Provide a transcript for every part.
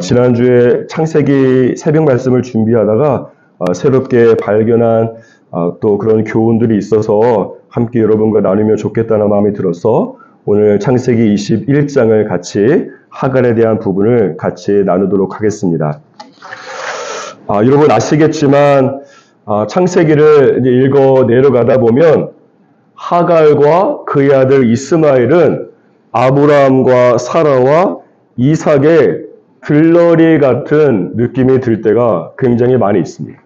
지난주에 창세기 새벽 말씀을 준비하다가 새롭게 발견한 또 그런 교훈들이 있어서 함께 여러분과 나누면 좋겠다는 마음이 들어서 오늘 창세기 21장을 같이 하갈에 대한 부분을 같이 나누도록 하겠습니다. 여러분 아시겠지만 창세기를 이제 읽어 내려가다 보면 하갈과 그의 아들 이스마엘은 아브라함과 사라와 이삭의 들러리 같은 느낌이 들 때가 굉장히 많이 있습니다.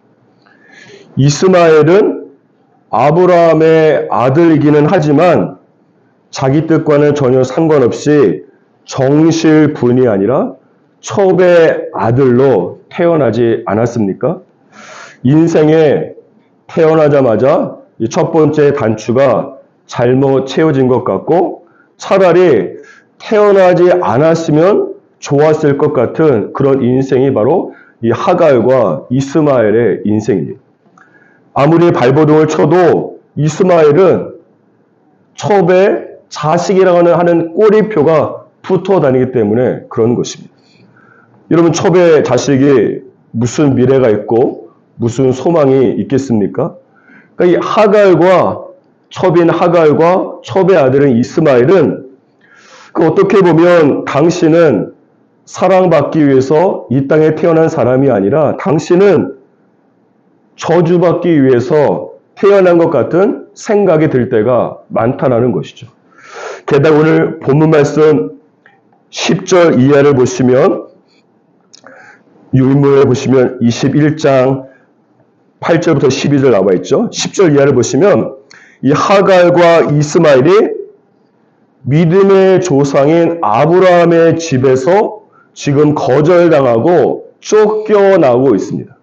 이스마엘은 아브라함의 아들이기는 하지만 자기 뜻과는 전혀 상관없이 정실분이 아니라 첩의 아들로 태어나지 않았습니까? 인생에 태어나자마자 이 첫 번째 단추가 잘못 채워진 것 같고 차라리 태어나지 않았으면 좋았을 것 같은 그런 인생이 바로 이 하갈과 이스마엘의 인생입니다. 아무리 발버둥을 쳐도 이스마엘은 첩의 자식이라고 하는 꼬리표가 붙어 다니기 때문에 그런 것입니다. 여러분 첩의 자식이 무슨 미래가 있고 무슨 소망이 있겠습니까? 그러니까 이 하갈과 첩인 하갈과 첩의 아들인 이스마엘은 어떻게 보면 당신은 사랑받기 위해서 이 땅에 태어난 사람이 아니라 당신은 저주받기 위해서 태어난 것 같은 생각이 들 때가 많다라는 것이죠. 게다가 오늘 본문 말씀 10절 이하를 보시면 유인물에 보시면 21장 8절부터 12절 나와 있죠. 10절 이하를 보시면 이 하갈과 이스마엘이 믿음의 조상인 아브라함의 집에서 지금 거절당하고 쫓겨나고 있습니다.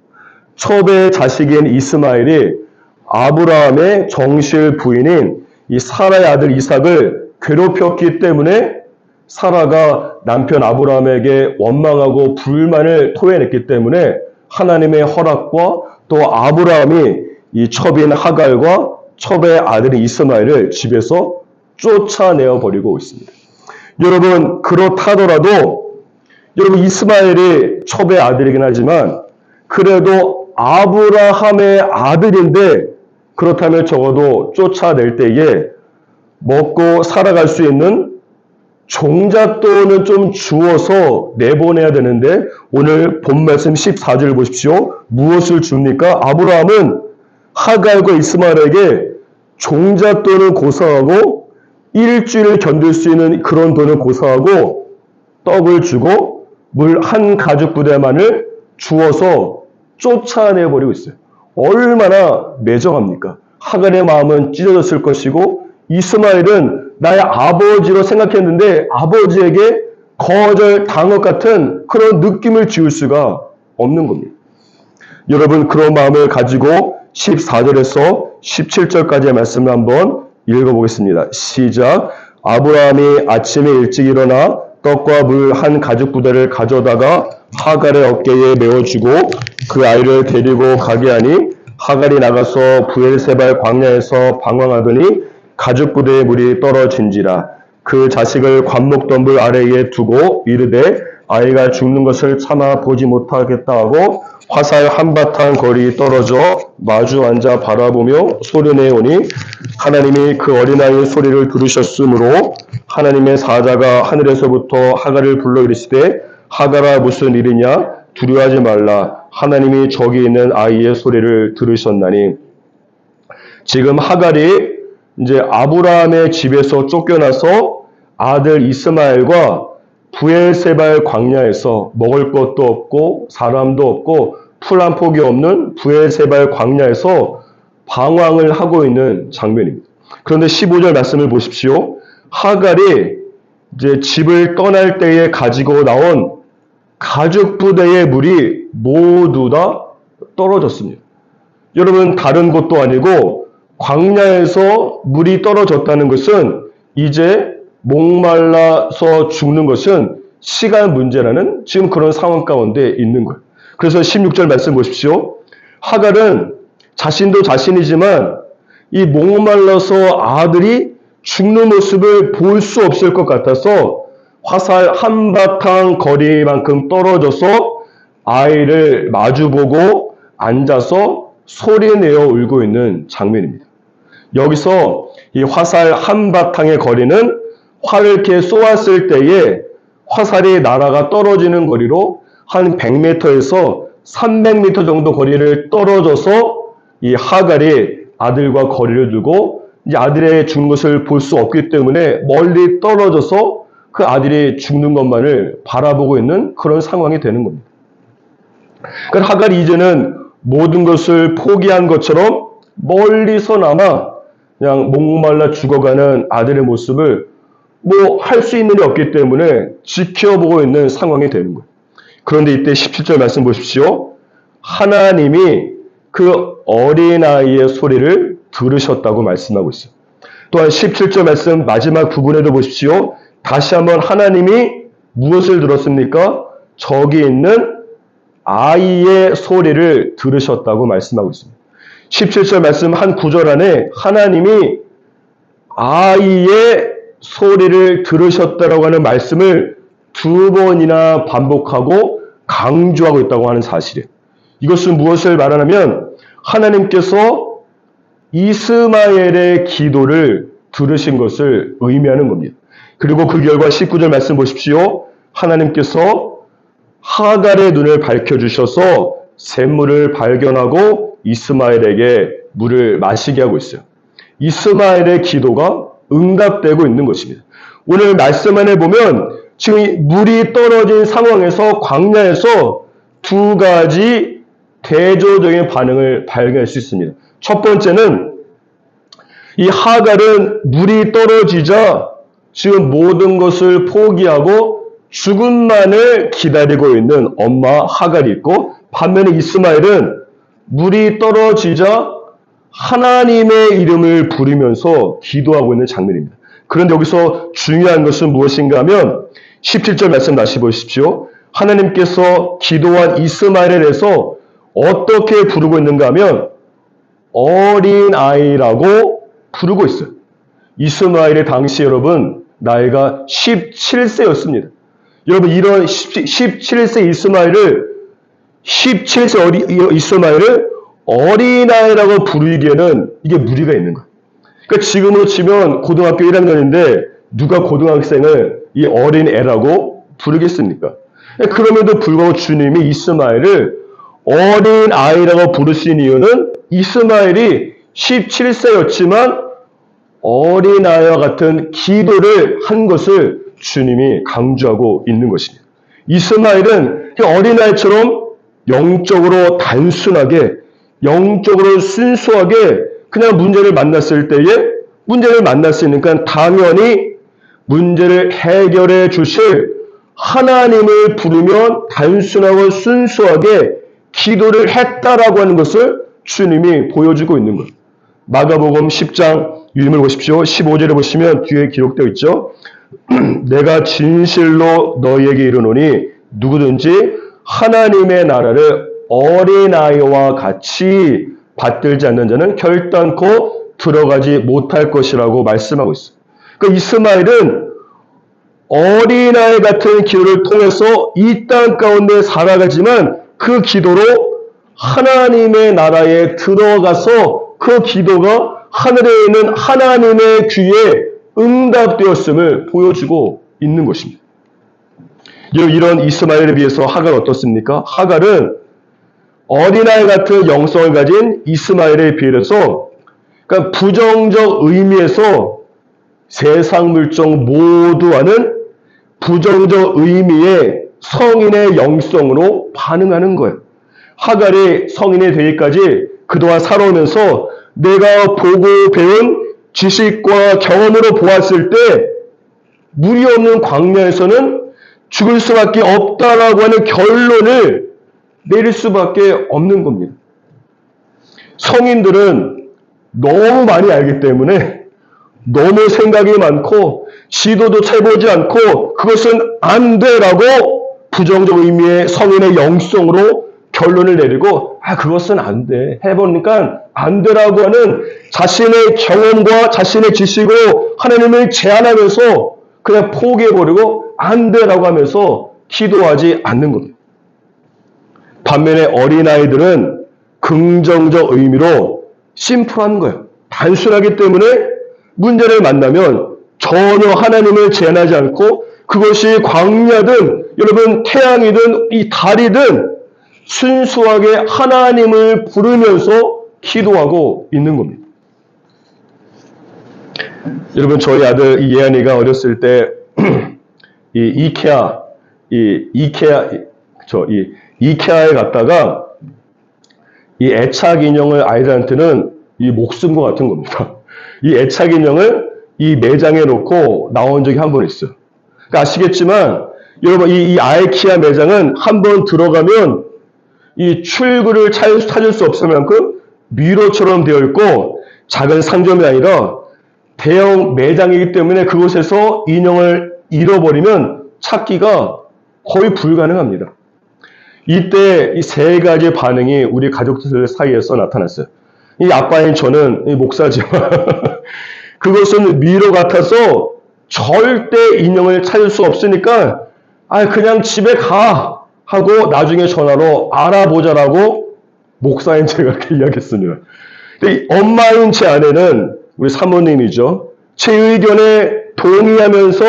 첩의 자식인 이스마엘이 아브라함의 정실 부인인 이 사라의 아들 이삭을 괴롭혔기 때문에 사라가 남편 아브라함에게 원망하고 불만을 토해냈기 때문에 하나님의 허락과 또 아브라함이 이 첩인 하갈과 첩의 아들인 이스마엘을 집에서 쫓아내어 버리고 있습니다. 여러분 그렇다더라도 여러분 이스마엘이 첩의 아들이긴 하지만 그래도 아브라함의 아들인데 그렇다면 적어도 쫓아낼 때에 먹고 살아갈 수 있는 종잣돈은 좀 주어서 내보내야 되는데 오늘 본 말씀 14절 보십시오. 무엇을 줍니까? 아브라함은 하갈과 이스마엘에게 종잣돈을 고사하고 일주일 견딜 수 있는 그런 돈을 고사하고 떡을 주고 물 한 가죽 부대만을 주어서 쫓아내버리고 있어요. 얼마나 매정합니까? 하갈의 마음은 찢어졌을 것이고 이스마엘은 나의 아버지로 생각했는데 아버지에게 거절당한 것 같은 그런 느낌을 지울 수가 없는 겁니다. 여러분 그런 마음을 가지고 14절에서 17절까지의 말씀을 한번 읽어보겠습니다. 시작. 아브라함이 아침에 일찍 일어나 떡과 물 한 가죽 부대를 가져다가 하갈의 어깨에 메어주고 그 아이를 데리고 가게 하니 하갈이 나가서 브엘세발 광야에서 방황하더니 가죽 부대의 물이 떨어진지라. 그 자식을 관목덤불 아래에 두고 이르되 아이가 죽는 것을 참아 보지 못하겠다 하고 화살 한바탕 거리 떨어져 마주 앉아 바라보며 소리내오니 하나님이 그 어린아이의 소리를 들으셨으므로 하나님의 사자가 하늘에서부터 하갈을 불러 이르시되 하갈아 무슨 일이냐 두려워하지 말라 하나님이 저기 있는 아이의 소리를 들으셨나니. 지금 하갈이 이제 아브라함의 집에서 쫓겨나서 아들 이스마엘과 브엘세발 광야에서 먹을 것도 없고 사람도 없고 풀 한 폭이 없는 브엘세발 광야에서 방황을 하고 있는 장면입니다. 그런데 15절 말씀을 보십시오. 하갈이 이제 집을 떠날 때에 가지고 나온 가죽 부대의 물이 모두 다 떨어졌습니다. 여러분 다른 곳도 아니고 광야에서 물이 떨어졌다는 것은 이제 목말라서 죽는 것은 시간 문제라는 지금 그런 상황 가운데 있는 거예요. 그래서 16절 말씀 보십시오. 하갈은 자신도 자신이지만 이 목말라서 아들이 죽는 모습을 볼 수 없을 것 같아서 화살 한바탕 거리만큼 떨어져서 아이를 마주보고 앉아서 소리내어 울고 있는 장면입니다. 여기서 이 화살 한바탕의 거리는 활을 이렇게 쏘았을 때에 화살이 날아가 떨어지는 거리로 한 100m에서 300m 정도 거리를 떨어져서 이 하갈이 아들과 거리를 두고 이제 아들의 죽는 것을 볼 수 없기 때문에 멀리 떨어져서 그 아들이 죽는 것만을 바라보고 있는 그런 상황이 되는 겁니다. 그러니까 하갈이 이제는 모든 것을 포기한 것처럼 멀리서나마 그냥 목말라 죽어가는 아들의 모습을 뭐 할 수 있는 일이 없기 때문에 지켜보고 있는 상황이 되는 거예요. 그런데 이때 17절 말씀 보십시오. 하나님이 그 어린아이의 소리를 들으셨다고 말씀하고 있어요. 또한 17절 말씀 마지막 부분에도 보십시오. 다시 한번 하나님이 무엇을 들었습니까? 저기 있는 아이의 소리를 들으셨다고 말씀하고 있습니다. 17절 말씀 한 구절 안에 하나님이 아이의 소리를 들으셨다라고 하는 말씀을 2번이나 반복하고 강조하고 있다고 하는 사실이에요. 이것은 무엇을 말하냐면 하나님께서 이스마엘의 기도를 들으신 것을 의미하는 겁니다. 그리고 그 결과 19절 말씀 보십시오. 하나님께서 하갈의 눈을 밝혀주셔서 샘물을 발견하고 이스마엘에게 물을 마시게 하고 있어요. 이스마엘의 기도가 응답되고 있는 것입니다. 오늘 말씀 안에 보면 지금 물이 떨어진 상황에서 광야에서 2가지 대조적인 반응을 발견할 수 있습니다. 첫 번째는 이 하갈은 물이 떨어지자 지금 모든 것을 포기하고 죽음만을 기다리고 있는 엄마 하갈이 있고, 반면에 이스마엘은 물이 떨어지자 하나님의 이름을 부르면서 기도하고 있는 장면입니다. 그런데 여기서 중요한 것은 무엇인가 하면 17절 말씀 다시 보십시오. 하나님께서 기도한 이스마엘에 대해서 어떻게 부르고 있는가 하면 어린아이라고 부르고 있어요. 이스마엘의 당시 여러분 나이가 17세였습니다. 여러분 이런 17세 이스마엘을 어린아이라고 부르기에는 이게 무리가 있는 거예요. 그러니까 지금으로 치면 고등학교 1학년인데 누가 고등학생을 이 어린애라고 부르겠습니까? 그럼에도 불구하고 주님이 이스마엘을 어린아이라고 부르신 이유는 이스마엘이 17세였지만 어린아이와 같은 기도를 한 것을 주님이 강조하고 있는 것입니다. 이스마엘은 어린아이처럼 영적으로 단순하게, 영적으로 순수하게 그냥 문제를 만났으니까 당연히 문제를 해결해 주실 하나님을 부르면 단순하고 순수하게 기도를 했다라고 하는 것을 주님이 보여주고 있는 거예요. 마가복음 10장 유림을 보십시오. 15절에 보시면 뒤에 기록되어 있죠. 내가 진실로 너희에게 이르노니 누구든지 하나님의 나라를 어린아이와 같이 받들지 않는 자는 결단코 들어가지 못할 것이라고 말씀하고 있어요. 그러니까 이스마엘은 어린아이 같은 기도를 통해서 이 땅 가운데 살아가지만 그 기도로 하나님의 나라에 들어가서 그 기도가 하늘에 있는 하나님의 귀에 응답되었음을 보여주고 있는 것입니다. 이런 이스마엘에 비해서 하갈은 어떻습니까? 하갈은 어린아이 같은 영성을 가진 이스마엘에 비해서 그러니까 부정적 의미에서 세상 물정 모두와는 부정적 의미의 성인의 영성으로 반응하는 거예요. 하갈이 성인이 되기까지 그동안 살아오면서 내가 보고 배운 지식과 경험으로 보았을 때 물이 없는 광야에서는 죽을 수밖에 없다라고 하는 결론을 내릴 수밖에 없는 겁니다. 성인들은 너무 많이 알기 때문에 너무 생각이 많고 시도도 해보지 않고 그것은 안 돼라고 부정적 의미의 성인의 영성으로 결론을 내리고 그것은 안 돼. 해보니까 안 되라고 하는 자신의 경험과 자신의 지식으로 하나님을 제한하면서 그냥 포기해버리고 안 되라고 하면서 기도하지 않는 겁니다. 반면에 어린아이들은 긍정적 의미로 심플한 거예요. 단순하기 때문에 문제를 만나면 전혀 하나님을 제한하지 않고 그것이 광야든 여러분 태양이든 이 달이든 순수하게 하나님을 부르면서 기도하고 있는 겁니다. 여러분 저희 아들 예안이가 어렸을 때 이케아에 갔다가 이 애착 인형을 아이들한테는 이 목숨과 같은 겁니다. 이 애착 인형을 이 매장에 놓고 나온 적이 한 번 있어요. 그러니까 아시겠지만 여러분 이 아이키아 매장은 한 번 들어가면 이 출구를 찾을 수 없을 만큼 미로처럼 되어 있고 작은 상점이 아니라 대형 매장이기 때문에 그곳에서 인형을 잃어버리면 찾기가 거의 불가능합니다. 이때 이 세 가지 반응이 우리 가족들 사이에서 나타났어요. 이 아빠인 저는 목사지만 그것은 미로 같아서 절대 인형을 찾을 수 없으니까 그냥 집에 가 하고 나중에 전화로 알아보자라고 목사인 제가 그렇게 이야기했습니다. 엄마인 제 아내는 우리 사모님이죠. 제 의견에 동의하면서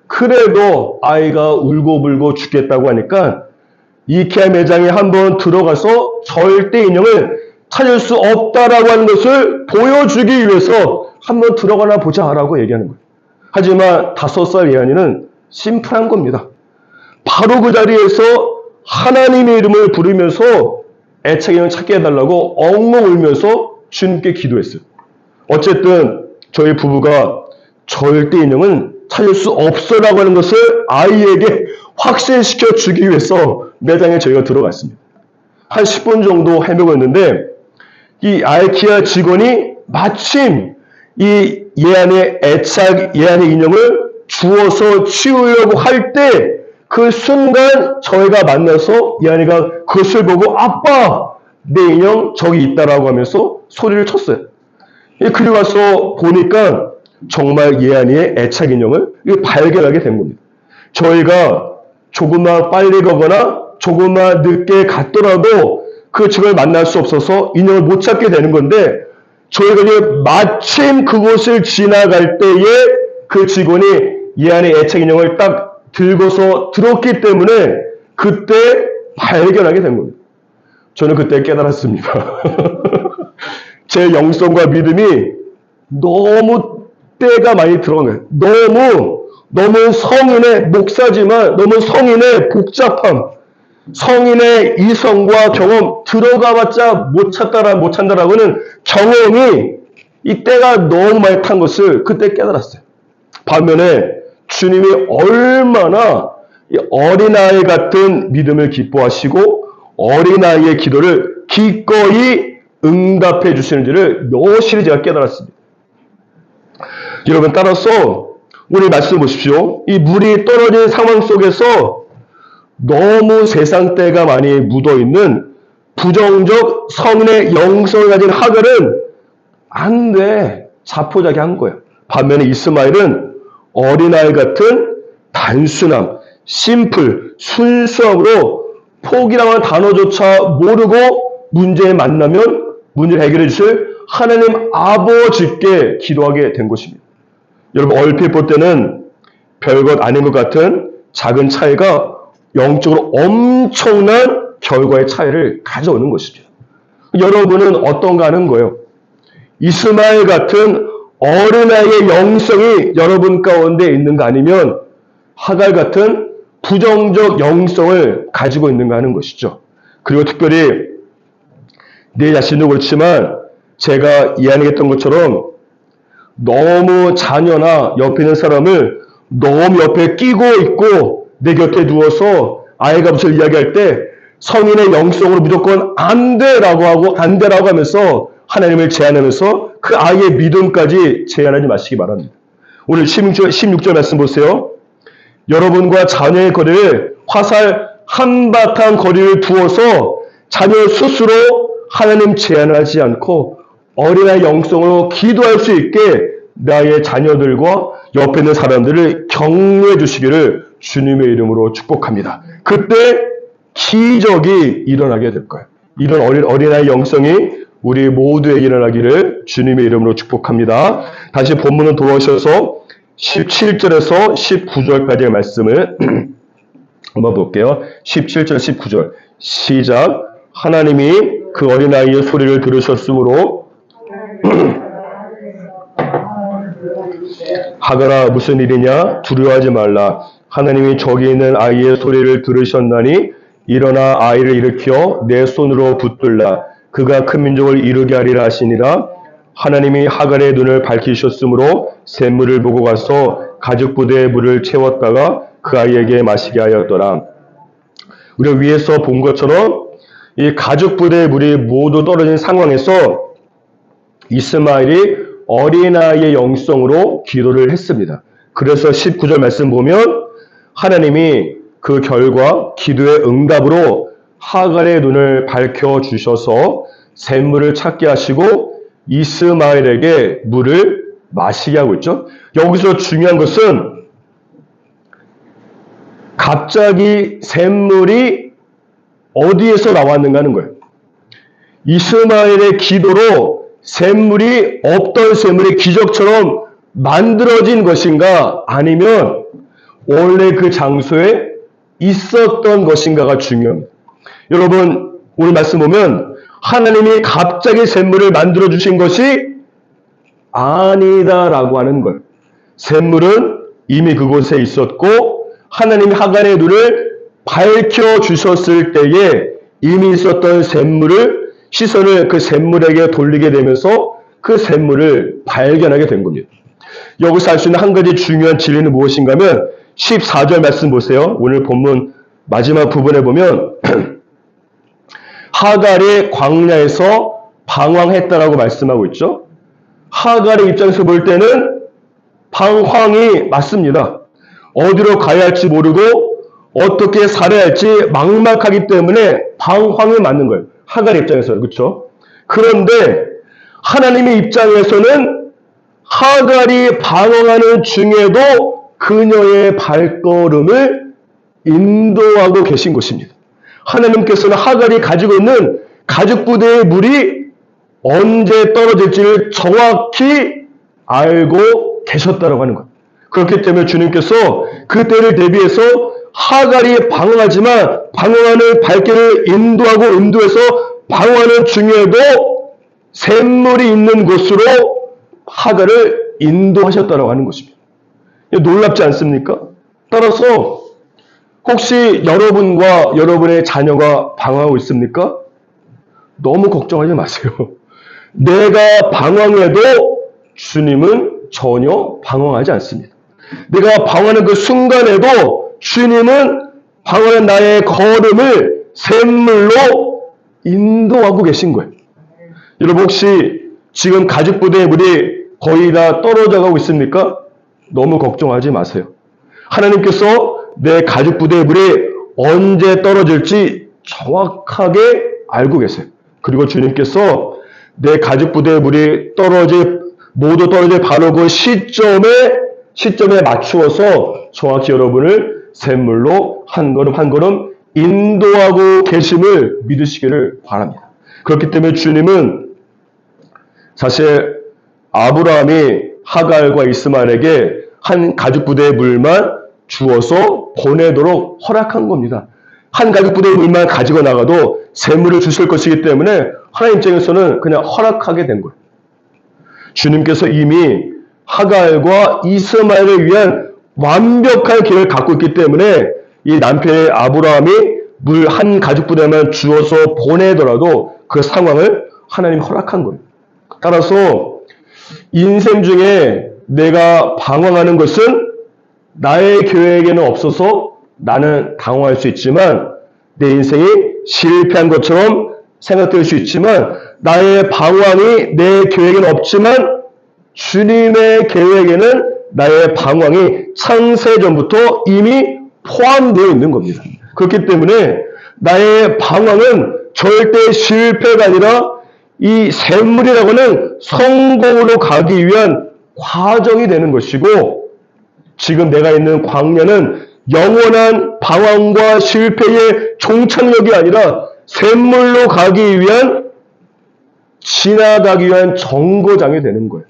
그래도 아이가 울고불고 죽겠다고 하니까 이케아 매장에 한번 들어가서 절대 인형을 찾을 수 없다라고 하는 것을 보여주기 위해서 한번 들어가나 보자라고 얘기하는 거예요. 하지만 5살 예안이는 심플한 겁니다. 바로 그 자리에서 하나님의 이름을 부르면서 애착 인형을 찾게 해달라고 엉엉 울면서 주님께 기도했어요. 어쨌든 저희 부부가 절대 인형은 찾을 수 없어라고 하는 것을 아이에게 확신시켜 주기 위해서 매장에 저희가 들어갔습니다. 한 10분 정도 헤매고 이 아이키아 직원이 마침 이 예안의 인형을 주워서 치우려고 할 때 그 순간 저희가 만나서 예안이가 그것을 보고 아빠 내 인형 저기 있다라고 하면서 소리를 쳤어요. 그리고 와서 보니까 정말 예안이의 애착 인형을 발견하게 된 겁니다. 저희가 조금만 빨리 가거나 조금만 늦게 갔더라도 그 직원을 만날 수 없어서 인형을 못 찾게 되는 건데 저희가 마침 그곳을 지나갈 때에 그 직원이 예안의 애착 인형을 딱 들고서 들었기 때문에 그때 발견하게 된 겁니다. 저는 그때 깨달았습니다. 제 영성과 믿음이 너무 때가 많이 들어간 거예요. 너무 성인의 목사지만 너무 성인의 복잡함, 성인의 이성과 경험 들어가봤자 못 찾다라고 하는 경험이 이 때가 너무 많이 탄 것을 그때 깨달았어요. 반면에 주님이 얼마나 어린아이 같은 믿음을 기뻐하시고 어린아이의 기도를 기꺼이 응답해 주시는지를 여실히 제가 깨달았습니다. 여러분 따라서 우리 말씀 보십시오. 이 물이 떨어진 상황 속에서 너무 세상 때가 많이 묻어있는 부정적 성인의 영성을 가진 하갈은 안 돼. 자포자기한 거예요. 반면에 이스마엘은 어린아이 같은 단순함, 심플, 순수함으로 포기라는 하는 단어조차 모르고 문제에 만나면 문제를 해결해 주실 하나님 아버지께 기도하게 된 것입니다. 여러분 얼핏 볼 때는 별것 아닌 것 같은 작은 차이가 영적으로 엄청난 결과의 차이를 가져오는 것이죠. 여러분은 어떤가 하는 거예요. 이스마엘 같은 어린아이의 영성이 여러분 가운데 있는가 아니면 하갈 같은 부정적 영성을 가지고 있는가 하는 것이죠. 그리고 특별히 내 자신도 그렇지만 제가 이야기했던 것처럼 너무 자녀나 옆에 있는 사람을 너무 옆에 끼고 있고 내 곁에 누워서 아이가 무엇을 이야기할 때 성인의 영성으로 무조건 안 돼라고 하면서 하나님을 제한하면서 그 아이의 믿음까지 제한하지 마시기 바랍니다. 오늘 16절 말씀 보세요. 여러분과 자녀의 거리를 화살 한바탕 거리를 두어서 자녀 스스로 하나님 제한하지 않고 어린아이 영성으로 기도할 수 있게 나의 자녀들과 옆에 있는 사람들을 격려해 주시기를 주님의 이름으로 축복합니다. 그때 기적이 일어나게 될 거예요. 이런 어린아이 영성이 우리 모두에게 일어나기를 주님의 이름으로 축복합니다. 다시 본문으로 돌아오셔서 17절에서 19절까지의 말씀을 한번 볼게요. 17절, 19절 시작. 하나님이 그 어린아이의 소리를 들으셨으므로 하가라 무슨 일이냐? 두려워하지 말라. 하나님이 저기 있는 아이의 소리를 들으셨나니 일어나 아이를 일으켜 내 손으로 붙들라. 그가 큰 민족을 이루게 하리라 하시니라. 하나님이 하갈의 눈을 밝히셨으므로 샘물을 보고 가서 가죽 부대에 물을 채웠다가 그 아이에게 마시게 하였더라. 우리가 위에서 본 것처럼 이 가죽 부대의 물이 모두 떨어진 상황에서 이스마엘이 어린아이의 영성으로 기도를 했습니다. 그래서 19절 말씀 보면 하나님이 그 결과 기도의 응답으로 하갈의 눈을 밝혀주셔서 샘물을 찾게 하시고 이스마엘에게 물을 마시게 하고 있죠. 여기서 중요한 것은 갑자기 샘물이 어디에서 나왔는가 하는 거예요. 이스마엘의 기도로 샘물이 없던 샘물이 기적처럼 만들어진 것인가 아니면 원래 그 장소에 있었던 것인가가 중요합니다. 여러분 오늘 말씀 보면 하나님이 갑자기 샘물을 만들어 주신 것이 아니다라고 하는 걸. 샘물은 이미 그곳에 있었고 하나님이 하갈의 눈을 밝혀 주셨을 때에 이미 있었던 샘물을 시선을 그 샘물에게 돌리게 되면서 그 샘물을 발견하게 된 겁니다. 여기서 알 수 있는 한 가지 중요한 진리는 무엇인가 하면 14절 말씀 보세요. 오늘 본문 마지막 부분에 보면 하갈이 광야에서 방황했다라고 말씀하고 있죠. 하갈의 입장에서 볼 때는 방황이 맞습니다. 어디로 가야 할지 모르고 어떻게 살아야 할지 막막하기 때문에 방황이 맞는 거예요. 하갈의 입장에서는. 그렇죠? 그런데 하나님의 입장에서는 하갈이 방황하는 중에도 그녀의 발걸음을 인도하고 계신 것입니다. 하나님께서는 하갈이 가지고 있는 가죽 부대의 물이 언제 떨어질지를 정확히 알고 계셨다라고 하는 거예요. 그렇기 때문에 주님께서 그 때를 대비해서 하갈이 방황하지만 방황하는 발길을 인도해서 방황하는 중에도 샘물이 있는 곳으로 하갈을 인도하셨다라고 하는 것입니다. 놀랍지 않습니까? 따라서 혹시 여러분과 여러분의 자녀가 방황하고 있습니까? 너무 걱정하지 마세요. 내가 방황해도 주님은 전혀 방황하지 않습니다. 내가 방황하는 그 순간에도 주님은 방황하는 나의 걸음을 샘물로 인도하고 계신 거예요. 여러분 혹시 지금 가죽 부대의 물이 거의 다 떨어져 가고 있습니까? 너무 걱정하지 마세요. 하나님께서 내 가죽 부대의 물이 언제 떨어질지 정확하게 알고 계세요. 그리고 주님께서 내 가죽 부대의 물이 모두 떨어질 바로 그 시점에 맞추어서 정확히 여러분을 샘물로 한 걸음 한 걸음 인도하고 계심을 믿으시기를 바랍니다. 그렇기 때문에 주님은 사실 아브라함이 하갈과 이스마엘에게 한 가죽 부대의 물만 주어서 보내도록 허락한 겁니다. 한 가죽 부대의 물만 가지고 나가도 샘물을 주실 것이기 때문에 하나님 입장에서는 그냥 허락하게 된 거예요. 주님께서 이미 하갈과 이스마엘을 위한 완벽한 계획을 갖고 있기 때문에 이 남편의 아브라함이 물 한 가죽 부대만 주어서 보내더라도 그 상황을 하나님이 허락한 거예요. 따라서 인생 중에 내가 방황하는 것은 나의 계획에는 없어서 나는 당황할 수 있지만 내 인생이 실패한 것처럼 생각될 수 있지만 나의 방황이 내 계획에는 없지만 주님의 계획에는 나의 방황이 창세전부터 이미 포함되어 있는 겁니다. 그렇기 때문에 나의 방황은 절대 실패가 아니라 이 샘물이라고는 성공으로 가기 위한 과정이 되는 것이고, 지금 내가 있는 광야는 영원한 방황과 실패의 종착역이 아니라 샘물로 가기 위한, 지나가기 위한 정거장이 되는 거예요.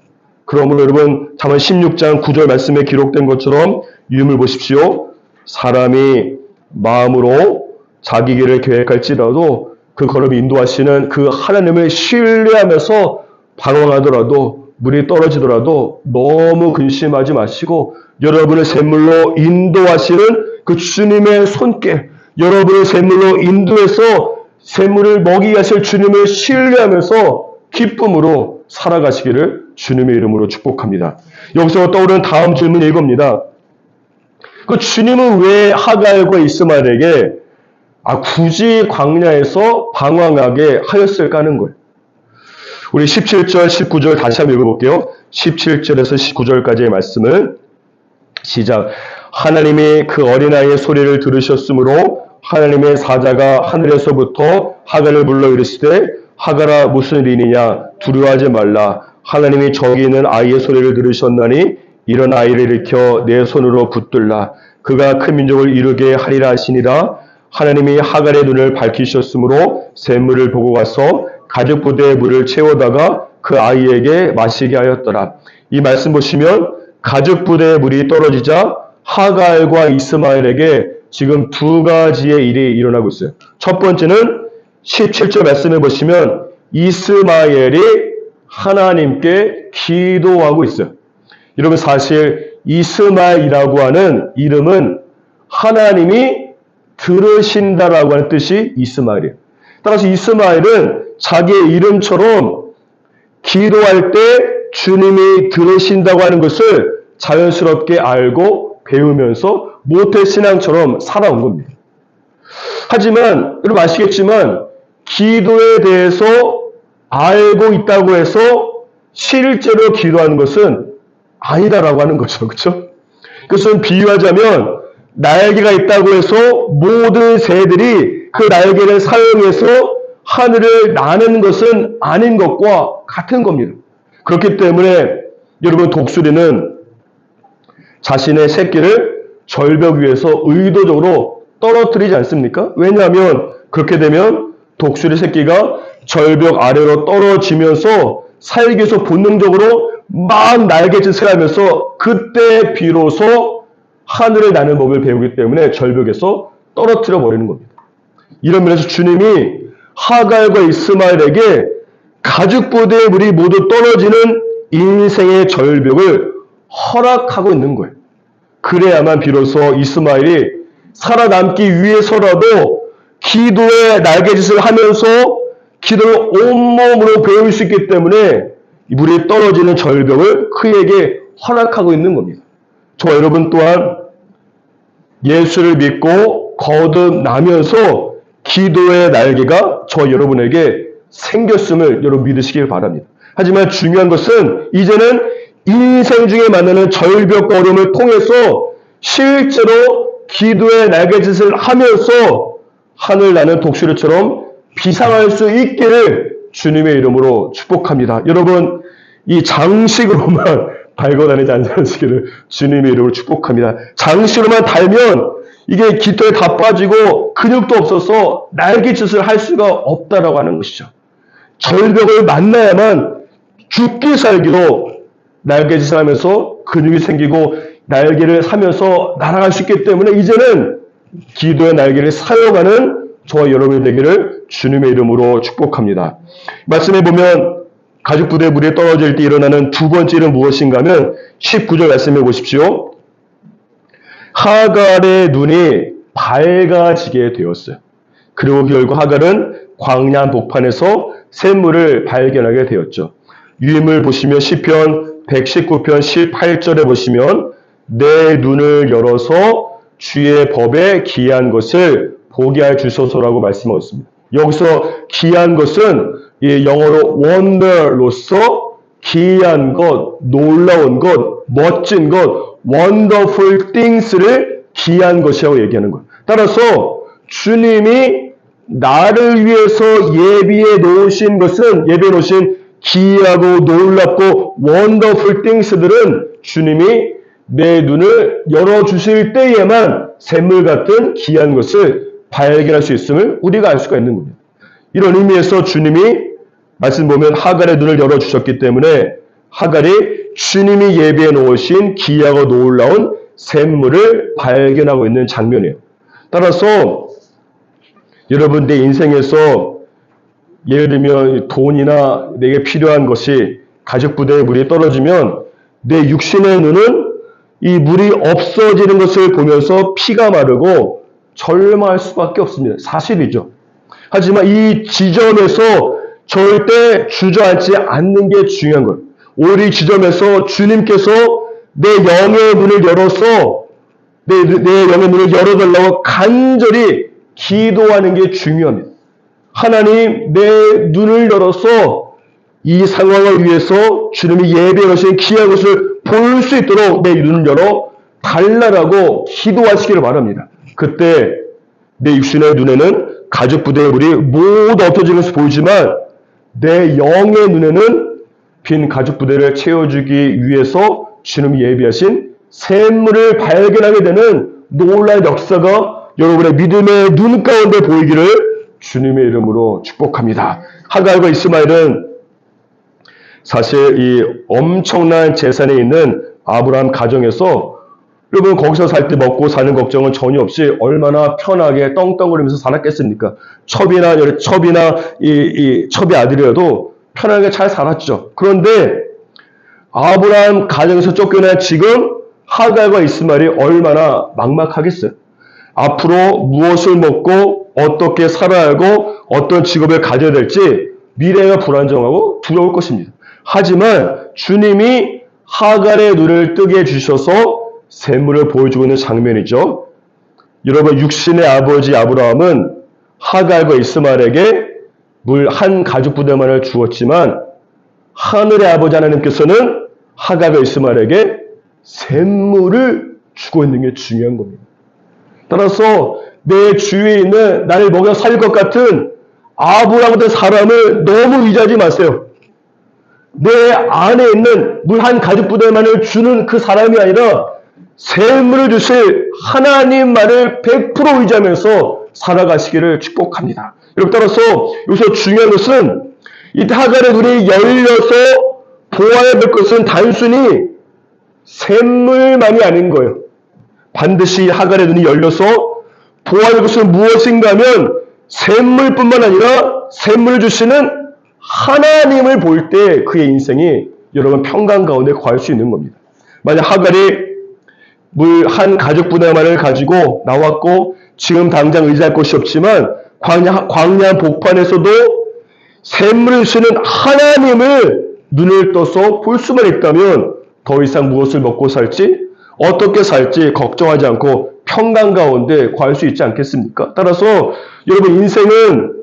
그러므로 여러분, 잠언 16장 9절 말씀에 기록된 것처럼 유음을 보십시오. 사람이 마음으로 자기 길을 계획할지라도 그 걸음을 인도하시는 그 하나님을 신뢰하면서 방황하더라도, 물이 떨어지더라도 너무 근심하지 마시고 여러분을 샘물로 인도하시는 그 주님의 손길, 여러분의 샘물로 인도해서 샘물을 먹이게 하실 주님을 신뢰하면서 기쁨으로 살아가시기를 주님의 이름으로 축복합니다. 여기서 떠오르는 다음 질문이 이겁니다. 그 주님은 왜 하갈과 이스마엘에게 굳이 광야에서 방황하게 하였을까 하는 거예요. 우리 17절, 19절 다시 한번 읽어볼게요. 17절에서 19절까지의 말씀을 시작. 하나님이 그 어린아이의 소리를 들으셨으므로 하나님의 사자가 하늘에서부터 하갈을 불러 이르시되 하갈아 무슨 일이냐 두려워하지 말라. 하나님이 저기 있는 아이의 소리를 들으셨나니 이런 아이를 일으켜 내 손으로 붙들라. 그가 큰 민족을 이루게 하리라 하시니라. 하나님이 하갈의 눈을 밝히셨으므로 샘물을 보고 가서 가죽 부대에 물을 채워다가 그 아이에게 마시게 하였더라. 이 말씀 보시면 가죽 부대에 물이 떨어지자 하갈과 이스마엘에게 지금 두 가지의 일이 일어나고 있어요. 첫 번째는 17절 말씀해 보시면 이스마엘이 하나님께 기도하고 있어요. 여러분, 사실 이스마엘이라고 하는 이름은 하나님이 들으신다라고 하는 뜻이 이스마엘이에요. 따라서 이스마엘은 자기의 이름처럼 기도할 때 주님이 들으신다고 하는 것을 자연스럽게 알고 배우면서 모태신앙처럼 살아온 겁니다. 하지만 여러분 아시겠지만 기도에 대해서 알고 있다고 해서 실제로 기도하는 것은 아니다라고 하는 거죠. 그렇죠? 그것은 비유하자면 날개가 있다고 해서 모든 새들이 그 날개를 사용해서 하늘을 나는 것은 아닌 것과 같은 겁니다. 그렇기 때문에 여러분, 독수리는 자신의 새끼를 절벽 위에서 의도적으로 떨어뜨리지 않습니까? 왜냐하면 그렇게 되면 독수리 새끼가 절벽 아래로 떨어지면서 살기 위해서 본능적으로 막 날갯짓을 하면서 그때 비로소 하늘을 나는 법을 배우기 때문에 절벽에서 떨어뜨려 버리는 겁니다. 이런 면에서 주님이 하갈과 이스마엘에게 가죽 부대의 물이 모두 떨어지는 인생의 절벽을 허락하고 있는 거예요. 그래야만 비로소 이스마엘이 살아남기 위해서라도 기도의 날갯짓을 하면서 기도를 온몸으로 배울 수 있기 때문에 물이 떨어지는 절벽을 그에게 허락하고 있는 겁니다. 저와 여러분 또한 예수를 믿고 거듭나면서 기도의 날개가 저 여러분에게 생겼음을 여러분 믿으시길 바랍니다. 하지만 중요한 것은 이제는 인생 중에 만나는 절벽과 어려움을 통해서 실제로 기도의 날갯짓을 하면서 하늘 나는 독수리처럼 비상할 수 있기를 주님의 이름으로 축복합니다. 여러분, 이 장식으로만 달고 다니지 않으시기를 주님의 이름으로 축복합니다. 장식으로만 달면 이게 깃털이 다 빠지고 근육도 없어서 날갯짓을 할 수가 없다라고 하는 것이죠. 절벽을 만나야만 죽기 살기로 날갯짓을 하면서 근육이 생기고 날개를 사면서 날아갈 수 있기 때문에 이제는 기도의 날개를 사용하는 저와 여러분이 되기를 주님의 이름으로 축복합니다. 말씀해 보면 가죽 부대 물에 떨어질 때 일어나는 두 번째 일은 무엇인가 하면 19절 말씀해 보십시오. 하갈의 눈이 밝아지게 되었어요. 그리고 결국 하갈은 광야 한복판에서 샘물을 발견하게 되었죠. 유임을 보시면 시편 119편 18절에 보시면 내 눈을 열어서 주의 법에 기이한 것을 보게 해 주소서라고 말씀하고 있습니다. 여기서 기이한 것은 영어로 wonder로서 기이한 것, 놀라운 것, 멋진 것, wonderful things를 기이한 것이라고 얘기하는 거예요. 따라서 주님이 나를 위해서 예비해 놓으신 기이하고 놀랍고 원더풀 띵스들은 주님이 내 눈을 열어주실 때에만 샘물 같은 귀한 것을 발견할 수 있음을 우리가 알 수가 있는 겁니다. 이런 의미에서 주님이 말씀 보면 하갈의 눈을 열어주셨기 때문에 하갈이 주님이 예비해 놓으신 귀하고 놀라운 샘물을 발견하고 있는 장면이에요. 따라서 여러분 내 인생에서 예를 들면 돈이나 내게 필요한 것이 가족 부대에 물이 떨어지면 내 육신의 눈은 이 물이 없어지는 것을 보면서 피가 마르고 절망할 수밖에 없습니다. 사실이죠. 하지만 이 지점에서 절대 주저앉지 않는 게 중요한 거예요. 오히려 이 지점에서 주님께서 내 영의 문을 열어서 내 영의 문을 열어달라고 간절히 기도하는 게 중요합니다. 하나님 내 눈을 열어서 이 상황을 위해서 주님이 예배하신 귀한 것을 볼 수 있도록 내 눈을 열어 달라라고 기도하시기를 바랍니다. 그때 내 육신의 눈에는 가죽 부대의 물이 모두 엎어지는 것을 보이지만 내 영의 눈에는 빈 가죽 부대를 채워주기 위해서 주님이 예비하신 샘물을 발견하게 되는 놀라운 역사가 여러분의 믿음의 눈 가운데 보이기를 주님의 이름으로 축복합니다. 하갈과 이스마엘은 사실 이 엄청난 재산이 있는 아브라함 가정에서 여러분 거기서 살 때 먹고 사는 걱정은 전혀 없이 얼마나 편하게 떵떵거리면서 살았겠습니까? 첩이나 첩의 아들이라도 편하게 잘 살았죠. 그런데 아브라함 가정에서 쫓겨난 지금 하갈과 이스마엘이 얼마나 막막하겠어요. 앞으로 무엇을 먹고 어떻게 살아야 하고 어떤 직업을 가져야 될지 미래가 불안정하고 두려울 것입니다. 하지만 주님이 하갈의 눈을 뜨게 해주셔서 샘물을 보여주고 있는 장면이죠. 여러분 육신의 아버지 아브라함은 하갈과 이스마엘에게 물 한 가죽 부대만을 주었지만 하늘의 아버지 하나님께서는 하갈과 이스마엘에게 샘물을 주고 있는 게 중요한 겁니다. 따라서 내 주위에 있는 나를 먹여 살 것 같은 아브라함 같은 사람을 너무 의지하지 마세요. 내 안에 있는 물 한 가죽 부대만을 주는 그 사람이 아니라 샘물을 주실 하나님만을 100% 의지하면서 살아가시기를 축복합니다. 여러분 따라서 여기서 중요한 것은 이 하갈의 눈이 열려서 보아야 될 것은 단순히 샘물만이 아닌 거예요. 반드시 하갈의 눈이 열려서 보아야 될 것은 무엇인가 하면 샘물뿐만 아니라 샘물을 주시는 하나님을 볼 때 그의 인생이 여러분 평강 가운데 거할 수 있는 겁니다. 만약 하갈이 물 한 가죽 부대만을 가지고 나왔고 지금 당장 의지할 곳이 없지만 광야 복판에서도 샘물을 주시는 하나님을 눈을 떠서 볼 수만 있다면 더 이상 무엇을 먹고 살지 어떻게 살지 걱정하지 않고 평강 가운데 거할 수 있지 않겠습니까? 따라서 여러분 인생은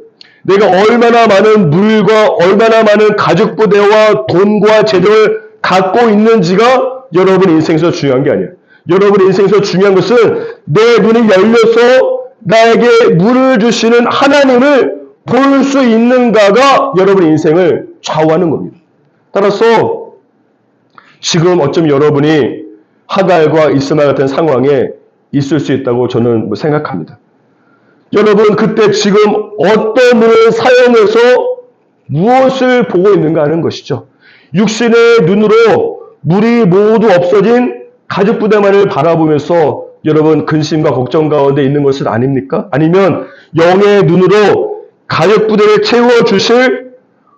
내가 얼마나 많은 물과 얼마나 많은 가죽 부대와 돈과 재정을 갖고 있는지가 여러분 인생에서 중요한 게 아니에요. 여러분 인생에서 중요한 것은 내 눈이 열려서 나에게 물을 주시는 하나님을 볼 수 있는가가 여러분 인생을 좌우하는 겁니다. 따라서 지금 어쩜 여러분이 하갈과 이스마엘 같은 상황에 있을 수 있다고 저는 생각합니다. 여러분 그때 지금 어떤 눈을 사용해서 무엇을 보고 있는가 하는 것이죠. 육신의 눈으로 물이 모두 없어진 가죽 부대만을 바라보면서 여러분 근심과 걱정 가운데 있는 것은 아닙니까? 아니면 영의 눈으로 가죽 부대를 채워주실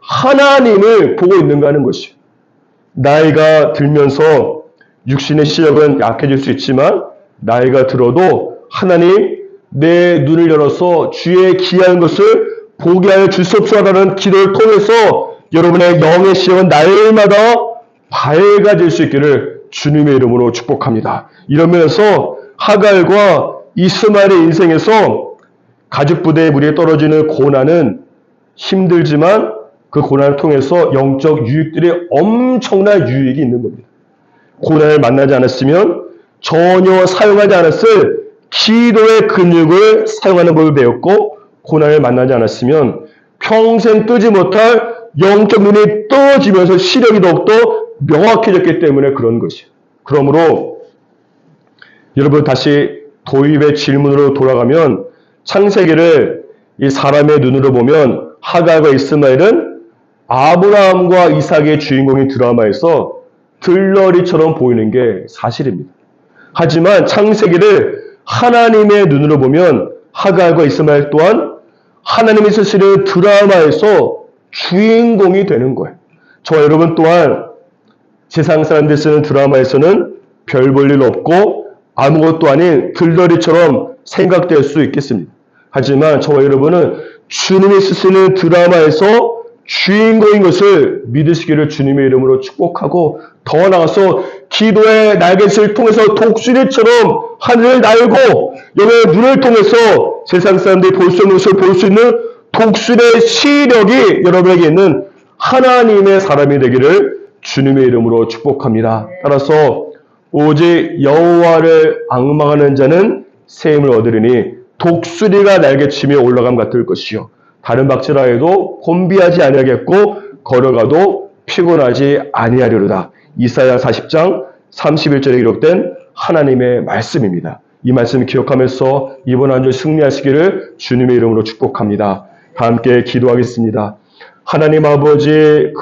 하나님을 보고 있는가 하는 것이죠. 나이가 들면서 육신의 시력은 약해질 수 있지만 나이가 들어도 하나님 내 눈을 열어서 주의 귀한 것을 보게 하여 주시옵소서라는 기도를 통해서 여러분의 영의 시력은 날마다 밝아질 수 있기를 주님의 이름으로 축복합니다. 이러면서 하갈과 이스마엘의 인생에서 가죽 부대의 물이 떨어지는 고난은 힘들지만 그 고난을 통해서 영적 유익들이 엄청난 유익이 있는 겁니다. 고난을 만나지 않았으면 전혀 사용하지 않았을 기도의 근육을 사용하는 법을 배웠고 고난을 만나지 않았으면 평생 뜨지 못할 영적 눈이 떠지면서 시력이 더욱더 명확해졌기 때문에 그런 것이에요. 그러므로 여러분 다시 도입의 질문으로 돌아가면 창세기를 이 사람의 눈으로 보면 하갈과 이스마엘은 아브라함과 이삭의 주인공인 드라마에서 들러리처럼 보이는 게 사실입니다. 하지만 창세기를 하나님의 눈으로 보면 하갈과 이스마엘 또한 하나님이 쓰시는 드라마에서 주인공이 되는 거예요. 저와 여러분 또한 세상 사람들이 쓰는 드라마에서는 별 볼 일 없고 아무것도 아닌 들러리처럼 생각될 수 있겠습니다. 하지만 저와 여러분은 주님이 쓰시는 드라마에서 주인공인 것을 믿으시기를 주님의 이름으로 축복하고 더 나아가서 기도의 날갯을 통해서 독수리처럼 하늘을 날고 여러분의 눈을 통해서 세상 사람들이 볼 수 없는 것을 볼 수 있는 독수리의 시력이 여러분에게 있는 하나님의 사람이 되기를 주님의 이름으로 축복합니다. 따라서 오직 여호와를 앙망하는 자는 새 힘을 얻으리니 독수리가 날개치며 올라감 같을 것이요 다른 박질하 해도 곤비하지 아니하겠고 걸어가도 피곤하지 아니하리로다. 이사야 40장 31절에 기록된 하나님의 말씀입니다. 이 말씀 기억하면서 이번 한 주 승리하시기를 주님의 이름으로 축복합니다. 다 함께 기도하겠습니다. 하나님 아버지